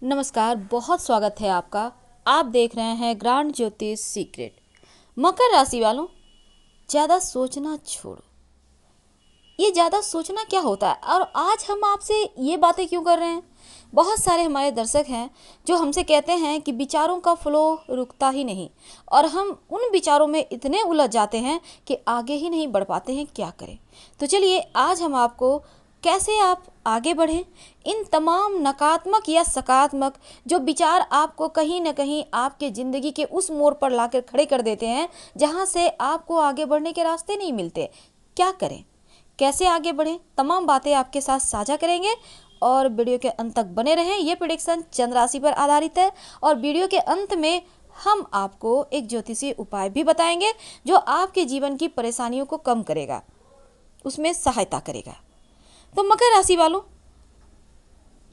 नमस्कार, बहुत स्वागत है आपका। आप देख रहे हैं ग्रांड ज्योतिष सीक्रेट। मकर राशि वालों, ज़्यादा सोचना छोड़ो। ये ज़्यादा सोचना क्या होता है और आज हम आपसे ये बातें क्यों कर रहे हैं? बहुत सारे हमारे दर्शक हैं जो हमसे कहते हैं कि विचारों का फ्लो रुकता ही नहीं और हम उन विचारों में इतने उलझ जाते हैं कि आगे ही नहीं बढ़ पाते हैं। क्या करें? तो चलिए आज हम आपको कैसे आप आगे बढ़ें, इन तमाम नकारात्मक या सकारात्मक जो विचार आपको कहीं ना कहीं आपके ज़िंदगी के उस मोड़ पर लाकर खड़े कर देते हैं जहां से आपको आगे बढ़ने के रास्ते नहीं मिलते, क्या करें, कैसे आगे बढ़ें, तमाम बातें आपके साथ साझा करेंगे और वीडियो के अंत तक बने रहें। ये प्रेडिक्शन चंद्र राशि पर आधारित है और वीडियो के अंत में हम आपको एक ज्योतिषीय उपाय भी बताएंगे जो आपके जीवन की परेशानियों को कम करेगा, उसमें सहायता करेगा। तो मकर राशि वालों,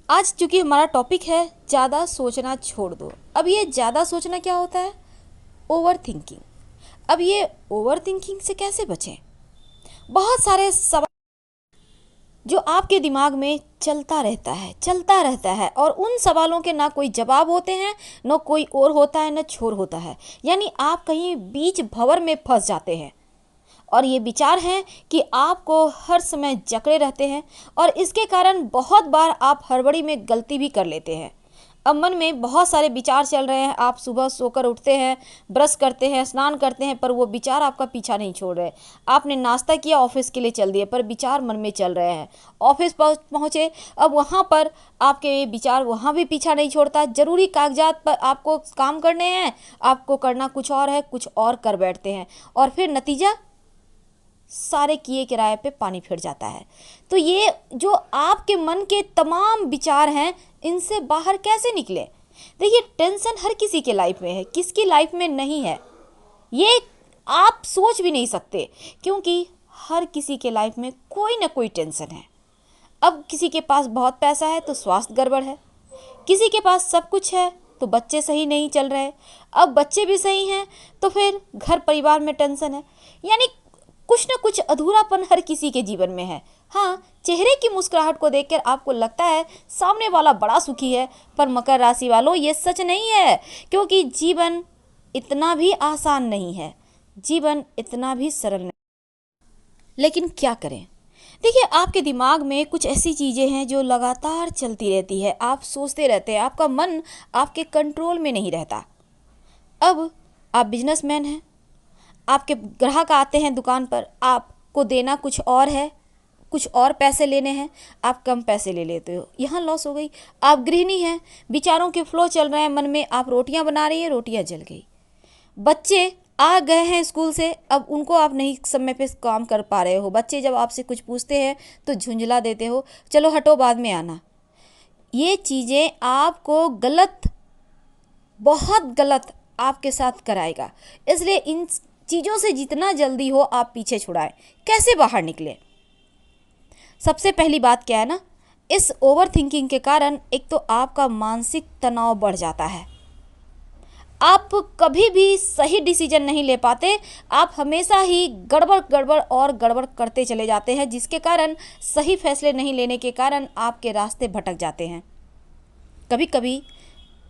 आज चूंकि हमारा टॉपिक है ज़्यादा सोचना छोड़ दो। अब ये ज़्यादा सोचना क्या होता है? Over thinking. अब ये ओवर थिंकिंग से कैसे बचें? बहुत सारे सवाल जो आपके दिमाग में चलता रहता है और उन सवालों के ना कोई जवाब होते हैं, ना कोई और होता है, ना छोर होता है। यानी आप कहीं बीच भंवर में फंस जाते हैं और ये विचार हैं कि आपको हर समय जकड़े रहते हैं और इसके कारण बहुत बार आप हड़बड़ी में गलती भी कर लेते हैं। अब मन में बहुत सारे विचार चल रहे हैं, आप सुबह सोकर उठते हैं, ब्रश करते हैं, स्नान करते हैं, पर वो विचार आपका पीछा नहीं छोड़ रहे। आपने नाश्ता किया, ऑफिस के लिए चल दिए, पर विचार मन में चल रहे हैं। ऑफिस पहुँचे, अब वहाँ पर आपके विचार वहाँ भी पीछा नहीं छोड़ता। ज़रूरी कागजात पर आपको काम करने हैं, आपको करना कुछ और है, कुछ और कर बैठते हैं और फिर नतीजा सारे किए किराए पे पानी फिर जाता है। तो ये जो आपके मन के तमाम विचार हैं, इनसे बाहर कैसे निकले? देखिए, टेंशन हर किसी के लाइफ में है, किसकी लाइफ में नहीं है ये आप सोच भी नहीं सकते, क्योंकि हर किसी के लाइफ में कोई ना कोई टेंशन है। अब किसी के पास बहुत पैसा है तो स्वास्थ्य गड़बड़ है, किसी के पास सब कुछ है तो बच्चे सही नहीं चल रहे, अब बच्चे भी सही हैं तो फिर घर परिवार में टेंशन है। यानी कुछ ना कुछ अधूरापन हर किसी के जीवन में है। हाँ, चेहरे की मुस्कुराहट को देखकर आपको लगता है सामने वाला बड़ा सुखी है, पर मकर राशि वालों ये सच नहीं है, क्योंकि जीवन इतना भी आसान नहीं है, जीवन इतना भी सरल नहीं। लेकिन क्या करें? देखिए, आपके दिमाग में कुछ ऐसी चीज़ें हैं जो लगातार चलती रहती है, आप सोचते रहते हैं, आपका मन आपके कंट्रोल में नहीं रहता। अब आप बिजनेसमैन हैं, आपके ग्राहक आते हैं दुकान पर, आपको देना कुछ और है, कुछ और पैसे लेने हैं, आप कम पैसे ले लेते हो, यहाँ लॉस हो गई। आप गृहिणी हैं, विचारों के फ्लो चल रहे हैं मन में, आप रोटियां बना रही हैं, रोटियां जल गई। बच्चे आ गए हैं स्कूल से, अब उनको आप नहीं समय पे काम कर पा रहे हो। बच्चे जब आपसे कुछ पूछते हैं तो झुंझला देते हो, चलो हटो बाद में आना। ये चीज़ें आपको गलत, बहुत गलत आपके साथ कराएगा। इसलिए इन चीज़ों से जितना जल्दी हो आप पीछे छुड़ाएं। कैसे बाहर निकले? सबसे पहली बात क्या है ना, इस ओवर थिंकिंग के कारण एक तो आपका मानसिक तनाव बढ़ जाता है, आप कभी भी सही डिसीजन नहीं ले पाते, आप हमेशा ही गड़बड़ गड़बड़ और गड़बड़ करते चले जाते हैं, जिसके कारण सही फैसले नहीं लेने के कारण आपके रास्ते भटक जाते हैं। कभी कभी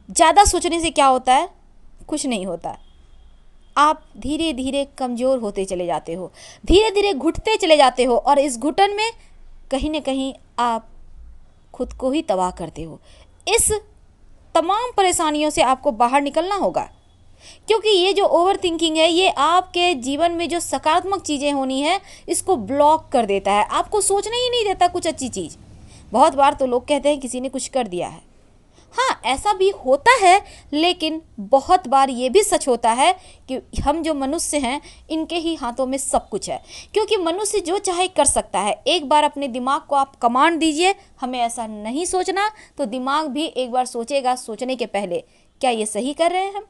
ज़्यादा सोचने से क्या होता है? कुछ नहीं होता, आप धीरे धीरे कमज़ोर होते चले जाते हो, धीरे धीरे घुटते चले जाते हो और इस घुटन में कहीं ना कहीं आप खुद को ही तबाह करते हो। इस तमाम परेशानियों से आपको बाहर निकलना होगा, क्योंकि ये जो ओवर थिंकिंग है ये आपके जीवन में जो सकारात्मक चीज़ें होनी है इसको ब्लॉक कर देता है, आपको सोचने ही नहीं देता कुछ अच्छी चीज़। बहुत बार तो लोग कहते हैं किसी ने कुछ कर दिया है, हाँ ऐसा भी होता है, लेकिन बहुत बार ये भी सच होता है कि हम जो मनुष्य हैं इनके ही हाथों में सब कुछ है, क्योंकि मनुष्य जो चाहे कर सकता है। एक बार अपने दिमाग को आप कमांड दीजिए, हमें ऐसा नहीं सोचना, तो दिमाग भी एक बार सोचेगा सोचने के पहले क्या ये सही कर रहे हैं हम।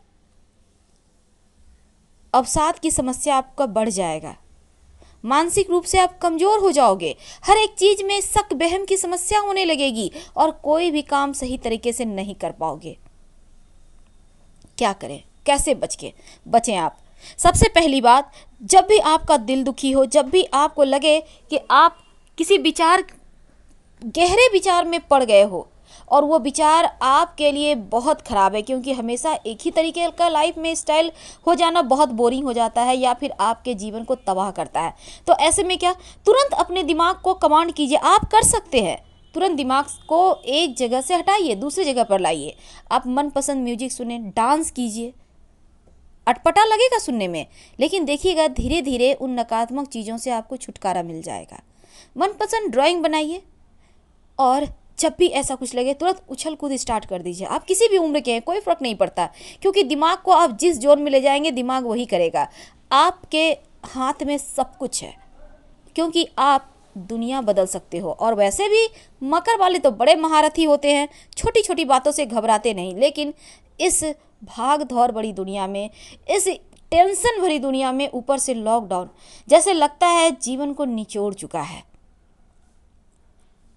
अवसाद की समस्या आपका बढ़ जाएगा, मानसिक रूप से आप कमज़ोर हो जाओगे, हर एक चीज़ में शक वहम की समस्या होने लगेगी और कोई भी काम सही तरीके से नहीं कर पाओगे। क्या करें? कैसे बचें आप? सबसे पहली बात, जब भी आपका दिल दुखी हो, जब भी आपको लगे कि आप किसी गहरे विचार में पड़ गए हो और वो विचार आपके लिए बहुत ख़राब है, क्योंकि हमेशा एक ही तरीके का लाइफ में स्टाइल हो जाना बहुत बोरिंग हो जाता है या फिर आपके जीवन को तबाह करता है। तो ऐसे में क्या, तुरंत अपने दिमाग को कमांड कीजिए, आप कर सकते हैं। तुरंत दिमाग को एक जगह से हटाइए, दूसरी जगह पर लाइए। आप मनपसंद म्यूजिक सुने, डांस कीजिए। अटपटा लगेगा सुनने में, लेकिन देखिएगा धीरे धीरे उन नकारात्मक चीज़ों से आपको छुटकारा मिल जाएगा। मनपसंद ड्राइंग बनाइए, और जब भी ऐसा कुछ लगे तुरंत उछल कूद स्टार्ट कर दीजिए। आप किसी भी उम्र के हैं, कोई फ़र्क नहीं पड़ता, क्योंकि दिमाग को आप जिस जोन में ले जाएंगे दिमाग वही करेगा। आपके हाथ में सब कुछ है, क्योंकि आप दुनिया बदल सकते हो। और वैसे भी मकर वाले तो बड़े महारथी होते हैं, छोटी छोटी बातों से घबराते नहीं। लेकिन इस भाग दौड़ बड़ी दुनिया में, इस टेंशन भरी दुनिया में, ऊपर से लॉकडाउन, जैसे लगता है जीवन को निचोड़ चुका है।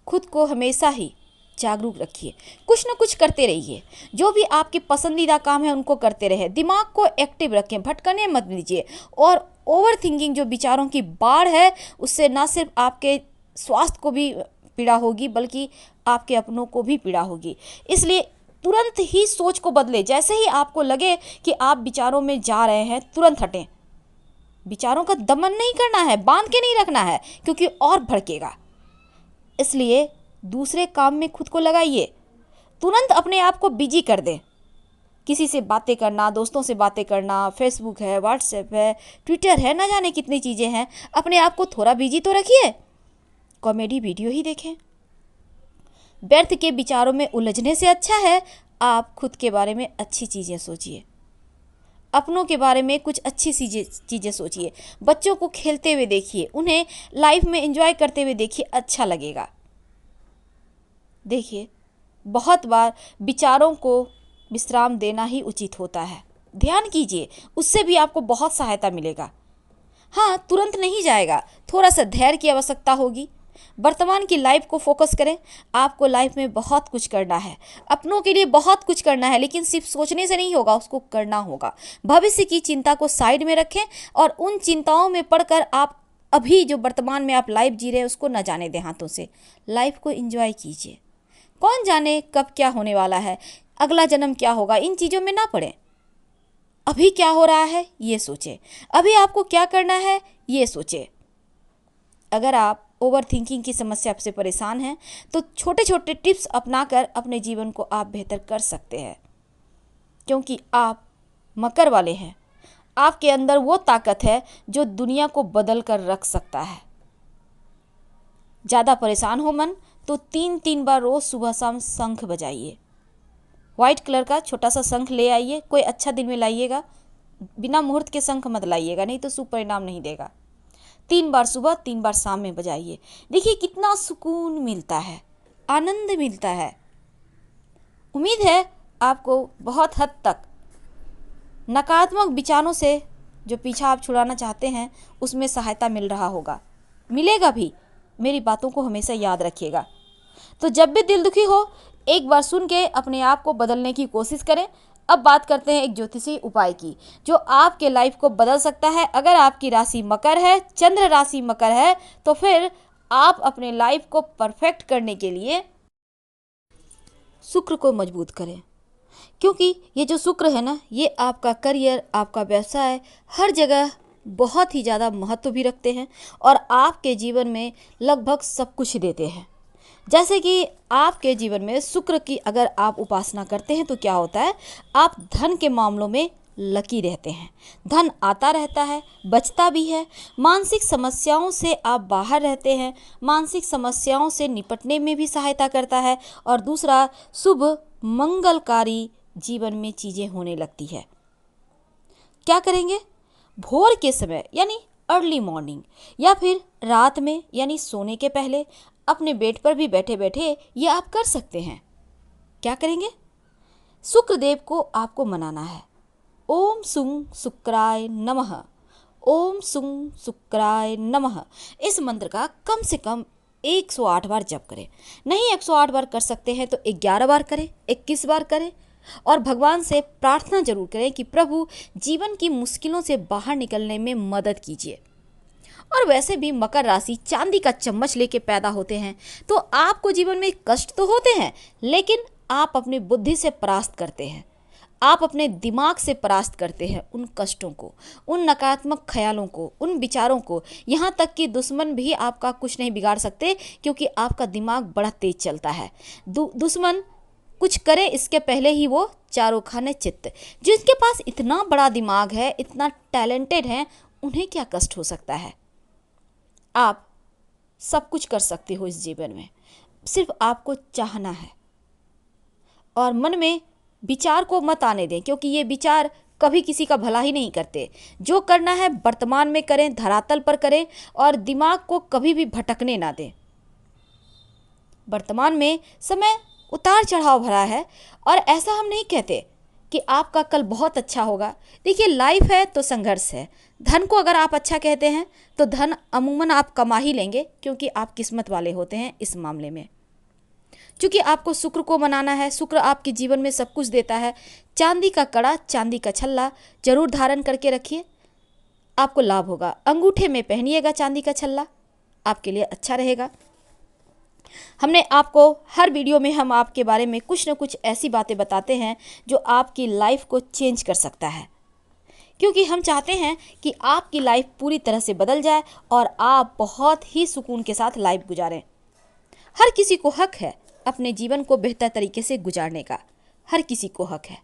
खुद को हमेशा ही जागरूक रखिए, कुछ न कुछ करते रहिए। जो भी आपके पसंदीदा काम है उनको करते रहे। दिमाग को एक्टिव रखें, भटकने मत दीजिए। और ओवर थिंकिंग जो विचारों की बाढ़ है, उससे ना सिर्फ आपके स्वास्थ्य को भी पीड़ा होगी, बल्कि आपके अपनों को भी पीड़ा होगी। इसलिए तुरंत ही सोच को बदले। जैसे ही आपको लगे कि आप विचारों में जा रहे हैं, तुरंत हटें। विचारों का दमन नहीं करना है, बांध के नहीं रखना है, क्योंकि और भड़केगा। इसलिए दूसरे काम में खुद को लगाइए। तुरंत अपने आप को बिजी कर दें। किसी से बातें करना, दोस्तों से बातें करना, फेसबुक है, व्हाट्सएप है, ट्विटर है, ना जाने कितनी चीज़ें हैं। अपने आप को थोड़ा बिजी तो रखिए। कॉमेडी वीडियो ही देखें। व्यर्थ के विचारों में उलझने से अच्छा है आप खुद के बारे में अच्छी चीज़ें सोचिए। अपनों के बारे में कुछ अच्छी चीज़ें सोचिए। बच्चों को खेलते हुए देखिए, उन्हें लाइफ में एंजॉय करते हुए देखिए, अच्छा लगेगा। देखिए, बहुत बार विचारों को विश्राम देना ही उचित होता है। ध्यान कीजिए, उससे भी आपको बहुत सहायता मिलेगा। हाँ, तुरंत नहीं जाएगा, थोड़ा सा धैर्य की आवश्यकता होगी। वर्तमान की लाइफ को फोकस करें। आपको लाइफ में बहुत कुछ करना है, अपनों के लिए बहुत कुछ करना है, लेकिन सिर्फ सोचने से नहीं होगा, उसको करना होगा। भविष्य की चिंता को साइड में रखें और उन चिंताओं में पड़कर आप अभी जो वर्तमान में आप लाइफ जी रहे हैं उसको न जाने दें हाथों से। लाइफ को एंजॉय कीजिए। कौन जाने कब क्या होने वाला है, अगला जन्म क्या होगा, इन चीज़ों में ना पड़े। अभी क्या हो रहा है ये सोचें, अभी आपको क्या करना है ये सोचें। अगर आप ओवर थिंकिंग की समस्या से परेशान हैं तो छोटे छोटे टिप्स अपनाकर अपने जीवन को आप बेहतर कर सकते हैं, क्योंकि आप मकर वाले हैं। आपके अंदर वो ताकत है जो दुनिया को बदल कर रख सकता है। ज़्यादा परेशान हो मन तो 3-3 बार रोज़ सुबह शाम शंख बजाइए। वाइट कलर का छोटा सा शंख ले आइए, कोई अच्छा दिन में लाइएगा। बिना मुहूर्त के शंख मत लाइएगा, नहीं तो शुभ परिणाम नहीं देगा। 3 बार सुबह 3 बार शाम में बजाइए। देखिए कितना सुकून मिलता है, आनंद मिलता है। उम्मीद है आपको बहुत हद तक नकारात्मक विचारों से जो पीछा आप छुड़ाना चाहते हैं उसमें सहायता मिल रहा होगा, मिलेगा भी। मेरी बातों को हमेशा याद रखिएगा। तो जब भी दिल दुखी हो एक बार सुन के अपने आप को बदलने की कोशिश करें। अब बात करते हैं एक ज्योतिषी उपाय की जो आपके लाइफ को बदल सकता है। अगर आपकी राशि मकर है, चंद्र राशि मकर है, तो फिर आप अपने लाइफ को परफेक्ट करने के लिए शुक्र को मजबूत करें, क्योंकि ये जो शुक्र है ना, ये आपका करियर, आपका व्यवसाय, हर जगह बहुत ही ज़्यादा महत्व भी रखते हैं और आपके जीवन में लगभग सब कुछ देते हैं। जैसे कि आपके जीवन में शुक्र की अगर आप उपासना करते हैं तो क्या होता है, आप धन के मामलों में लकी रहते हैं। धन आता रहता है, बचता भी है। मानसिक समस्याओं से आप बाहर रहते हैं, मानसिक समस्याओं से निपटने में भी सहायता करता है। और दूसरा, शुभ मंगलकारी जीवन में चीज़ें होने लगती है। क्या करेंगे, भोर के समय यानी अर्ली मॉर्निंग या फिर रात में यानी सोने के पहले अपने बेड पर भी बैठे बैठे ये आप कर सकते हैं। क्या करेंगे, शुक्रदेव को आपको मनाना है। ओम सुं शुक्राय नमः, ओम सुं शुक्राय नमः। इस मंत्र का कम से कम 108 बार जप करें। नहीं 108 बार कर सकते हैं तो 11 बार करें, 21 बार करें। और भगवान से प्रार्थना जरूर करें कि प्रभु जीवन की मुश्किलों से बाहर निकलने में मदद कीजिए। और वैसे भी मकर राशि चांदी का चम्मच लेके पैदा होते हैं, तो आपको जीवन में कष्ट तो होते हैं, लेकिन आप अपनी बुद्धि से परास्त करते हैं, आप अपने दिमाग से परास्त करते हैं उन कष्टों को, उन नकारात्मक ख्यालों को, उन विचारों को। यहाँ तक कि दुश्मन भी आपका कुछ नहीं बिगाड़ सकते, क्योंकि आपका दिमाग बड़ा तेज चलता है। दुश्मन कुछ करे इसके पहले ही वो चारों खाने चित्त। जिनके पास इतना बड़ा दिमाग है, इतना टैलेंटेड है, उन्हें क्या कष्ट हो सकता है। आप सब कुछ कर सकते हो इस जीवन में, सिर्फ आपको चाहना है। और मन में विचार को मत आने दें, क्योंकि ये विचार कभी किसी का भला ही नहीं करते। जो करना है वर्तमान में करें, धरातल पर करें, और दिमाग को कभी भी भटकने ना दें। वर्तमान में समय उतार चढ़ाव भरा है, और ऐसा हम नहीं कहते कि आपका कल बहुत अच्छा होगा। देखिए, लाइफ है तो संघर्ष है। धन को अगर आप अच्छा कहते हैं तो धन अमूमन आप कमा ही लेंगे, क्योंकि आप किस्मत वाले होते हैं इस मामले में। क्योंकि आपको शुक्र को मनाना है, शुक्र आपके जीवन में सब कुछ देता है। चांदी का कड़ा, चांदी का छल्ला जरूर धारण करके रखिए, आपको लाभ होगा। अंगूठे में पहनिएगा चांदी का छल्ला, आपके लिए अच्छा रहेगा। हमने आपको हर वीडियो में हम आपके बारे में कुछ न कुछ ऐसी बातें बताते हैं जो आपकी लाइफ को चेंज कर सकता है, क्योंकि हम चाहते हैं कि आपकी लाइफ पूरी तरह से बदल जाए और आप बहुत ही सुकून के साथ लाइफ गुजारें। हर किसी को हक है अपने जीवन को बेहतर तरीके से गुजारने का, हर किसी को हक है।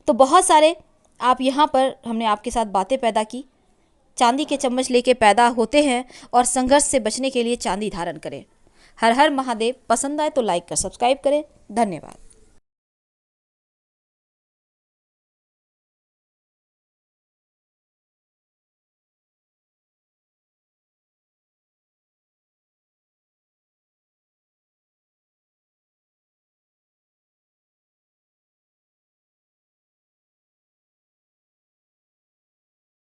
तो बहुत सारे आप यहाँ पर हमने आपके साथ बातें पैदा की। चांदी के चम्मच लेके पैदा होते हैं, और संघर्ष से बचने के लिए चांदी धारण करें। हर हर महादेव। पसंद आए तो लाइक कर सब्सक्राइब करें। धन्यवाद।